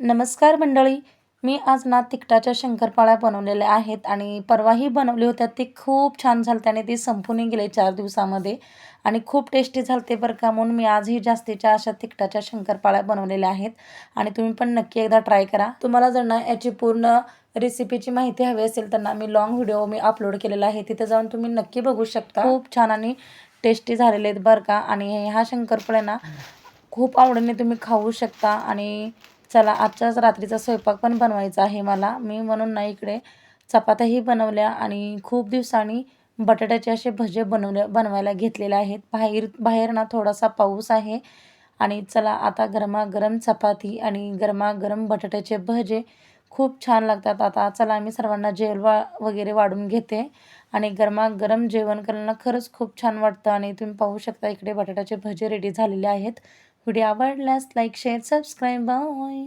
नमस्कार मंडळी. मी आज ना तिखटाच्या शंकरपाळ्या बनवलेल्या आहेत आणि परवाही बनवले होत्या. ते खूप छान झाले आणि ते संपूनही गेले 4 दिवसामध्ये आणि खूप टेस्टी झालते बरं का. म्हणून मी आजही जास्तीच्या अशा तिखटाच्या शंकरपाळ्या बनवलेल्या आहेत आणि तुम्ही पण नक्की एकदा ट्राय करा. तुम्हाला जर ना याची पूर्ण रेसिपीची माहिती हवी असेल तर ना मी लॉंग व्हिडिओ अपलोड केलेला आहे. तिथे जाऊन तुम्ही नक्की बघू शकता. खूप छान आणि टेस्टी झालेले आहेत बरं का. आणि ह्या शंकरपाळ्या ना खूप आवडीने तुम्ही खाऊ शकता. आणि चला, आजच्याच रात्रीचा स्वयंपाक पण बनवायचा आहे मला. मी म्हणून ना इकडे चपात्याही बनवल्या आणि खूप दिवसांनी बटाट्याचे असे भजे बनवायला घेतलेले आहेत. बाहेर ना थोडासा पाऊस आहे आणि चला आता गरमागरम चपाती आणि गरमागरम बटाट्याचे भजे खूप छान लागतात. आता चला मी सर्वांना वगैरे वाढून घेते आणि गरमागरम जेवण करायला खरंच खूप छान वाटतं. आणि तुम्ही पाहू शकता इकडे बटाट्याचे भजे रेडी झालेले आहेत. व्हिडिओ आवडल्यास लाईक, शेअर, सबस्क्राईब. बाय.